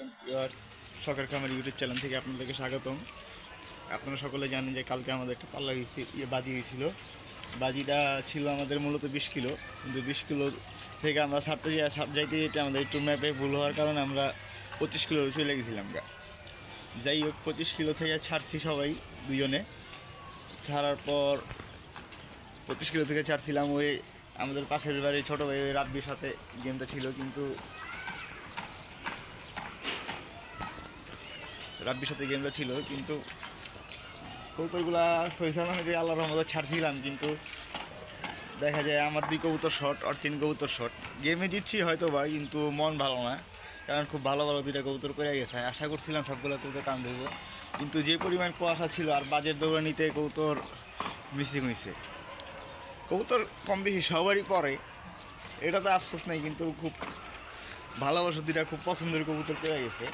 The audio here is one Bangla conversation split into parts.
আলাইকুম ভিউয়ার্স, শখের খামার ইউটিউব চ্যানেল থেকে আপনাদেরকে স্বাগতম। আপনারা সকলে জানেন যে কালকে আমাদের একটা পাল্লা বাজি হয়েছিল। বাজিটা ছিল আমাদের মূলত 20 কিলো, কিন্তু 20 কিলো থেকে আমরা যাইতে যেতে আমাদের একটু ম্যাপে ভুল হওয়ার কারণে আমরা 25 কিলো চলে গেছিলাম। যাই হোক, 25 কিলো থেকে ছাড়ছি সবাই দুজনে। ছাড়ার পর 25 কিলো থেকে ছাড়ছিলাম ওই আমাদের পাশের বাড়ি ছোটো ভাই ওই রাব্বির সাথে গেমটা ছিল, কিন্তু রাব্বির সাথে গেমটা ছিল কিন্তু কবুতরগুলা সহিসালামে আল্লাহর রহমতে ছাড়ছিলাম, কিন্তু দেখা যায় আমার 2 কবুতর শট আর 3 কবুতর শট। গেমে জিতছি হয়তো বা, কিন্তু মন ভালো না, কারণ খুব ভালো ভালো 2টা কবুতর করে গেছে। আশা করছিলাম সবগুলো কবুতর টান দেবো, কিন্তু যে পরিমাণ কুয়াশা ছিল আর বাজের দৌড়ানিতে কবুতর মিসিং হয়েছে। কবুতর কম বেশি সবারই পরে, এটা তো আফসোস নেই, কিন্তু খুব ভালোবাসা 2টা খুব পছন্দের কবুতর পেয়ে গেছে।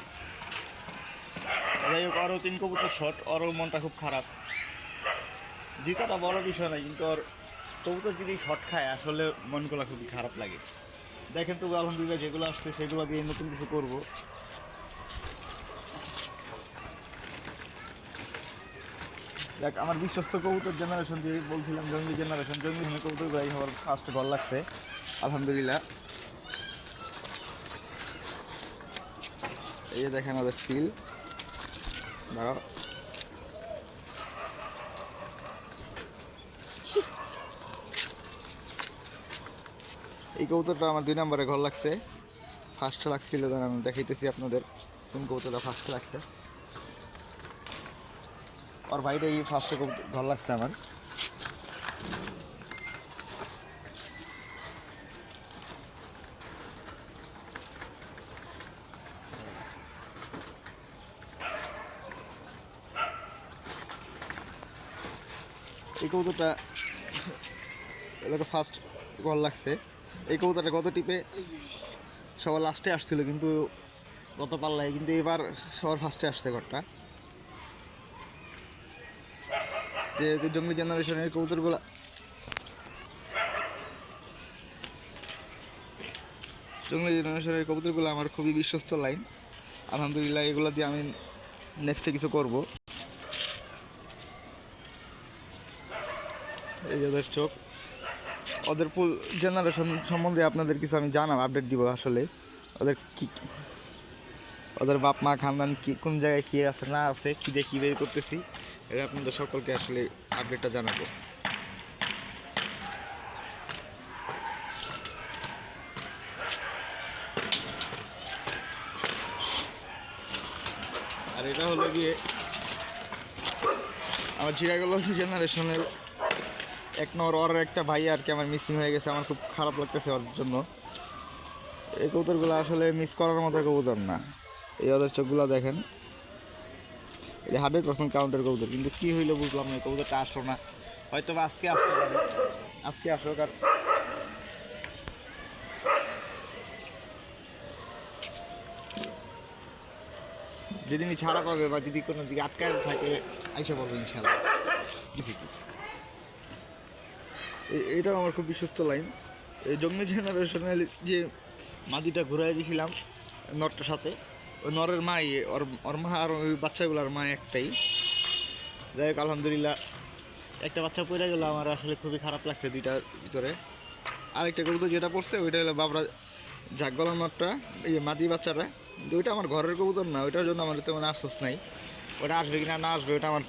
যাই হোক, আরও 3 কবুতর শট, ওরও মনটা খুব খারাপ। জিতাটা বড় বিষয় নয়, কিন্তু ওর কবুতর যদি শট খায় আসলে মনগুলো খুবই খারাপ লাগে। দেখেন তবু আলহামদুলিল্লাহ যেগুলো আসছে সেগুলো দিয়ে নতুন কিছু করব। দেখ, আমার বিশ্বস্ত কবুতর জেনারেশন দিয়ে বলছিলাম, জঙ্গলি জেনারেশন কবুতর গাই হওয়ার ফার্স্ট গল লাগছে আলহামদুলিল্লাহ। এই যে দেখেন আমাদের সিল, দাঁড়াও, এই কবুতরটা আমার 2 নম্বরে ঘর লাগছে। ফার্স্ট লাগছিল, আমি দেখাইতেছি আপনাদের কোন কবুতরটা ফার্স্ট লাগছে। আর ভাইটা এই ফার্স্টে ঘর লাগছে আমার। এই কবুতরটা এলাকা ফার্স্ট ঘর লাগছে। এই কবুতরটা গত টিপে সবার লাস্টে আসছিল, কিন্তু গত পাল্লায়, কিন্তু এবার সবার ফার্স্টে আসছে ঘরটা। যে জঙ্গলি জেনারেশনের কবুতরগুলো আমার খুবই বিশ্বস্ত লাইন। আলহামদুলিল্লাহ এগুলো দিয়ে আমি নেক্সটে কিছু করব। এই যে ওদের চোখ, ওদের ফুল জেনারেশন সম্বন্ধে আপনাদের কিছু আমি জানাব, আপডেট দিব। আসলে ওদের ওদের বাপ মা খানদান কি, কোন জায়গায় কী আছে না আছে, কী দিয়ে কী বের করতেছি, এটা আপনাদের সকলকে আসলে আপডেটটা জানাবো। আর এটা হলো গিয়ে আমার জিরাগল জেনারেশনের 1 নম্বর। ওর একটা ভাই আর কি আমার মিসিং হয়ে গেছে, আমার খুব খারাপ লাগতেছে ওর জন্য। এই কবুতরগুলো আসলে মিস করার মতো কবুতর না। এই ওদের চোখগুলো দেখেন, এটা 100% কাউন্টের কবুতর, কিন্তু কী হইলো বুঝলাম না, কবুতরটা আসলো না। হয়তো বা আজকে আসতে পারে, আজকে আসুক। আর যেদিনই ছাড়া পাবে বা যদি কোনো দিকে আটকায় থাকে আইসা পাবে ইনশাল্লাহ। কিছু কি, এটাও আমার খুব বিশ্বস্ত লাইন। এই জঙ্গলি জেনারেশনের যে মাদিটা ঘুরাই দিয়েছিলাম নরটার সাথে, ওই নরের মাই ওর মা আর ওই বাচ্চাগুলোর মা একটাই। যাই হোক, আলহামদুলিল্লাহ একটা বাচ্চা পড়ে গেলো, আমার আসলে খুবই খারাপ লাগছে 2টার ভিতরে। আরেকটা কবুতর যেটা পড়ছে ওইটা হলো বাবরা ঝাঁকগলা নটটা, এই মাদি বাচ্চাটা। কিন্তু ওইটা আমার ঘরের কবুতর না, ওইটার জন্য আমার তেমন আফসোস নাই। ওটা আসবে কিনা না আসবে ওটা আমার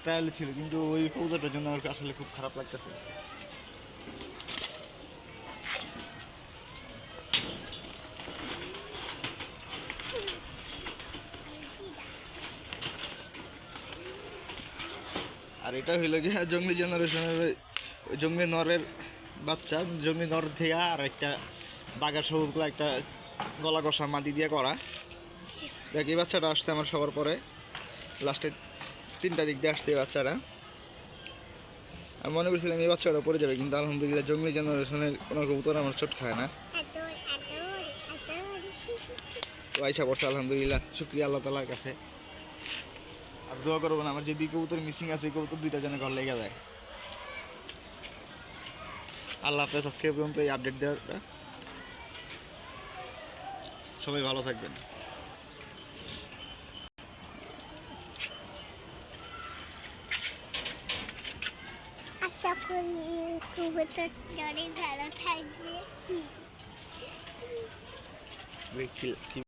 ট্রায়াল ছিল, কিন্তু ওই কবুতরটার জন্য আমার আসলে খুব খারাপ লাগতেছে। আর এটা হইলো গিয়ে জঙ্গলি জেনারেশনের জঙ্গলি নরের বাচ্চা, জঙ্গলি নর থেয়া আর একটা বাঘার সবুজগুলো একটা গলা কষা মাদি দিয়ে করা। দেখ, এই বাচ্চাটা আসছে আমার সবার পরে, লাস্টে 3টা দিক দিয়ে আসছে এই বাচ্চাটা। আমি মনে করছিলাম এই বাচ্চাটা পড়ে যাবে, কিন্তু আলহামদুলিল্লাহ জঙ্গলি জেনারেশনের কোনো কবুতর আমার চোট খায় না, তো আইসা পড়ছে আলহামদুলিল্লাহ। শুক্রিয়া আল্লাহ তালার কাছে। আর দোয়া করবো না আমার যে 2 কবুতর মিসিং আছে, এই কবুতর 2টা যেন ঘর লেগে যায়। আল্লাহ হাফেজ। আজকে পর্যন্ত এই আপডেট দেওয়াটা, সবাই ভালো থাকবেন। সকলে খুব অনেক ভালো থাকবে। কি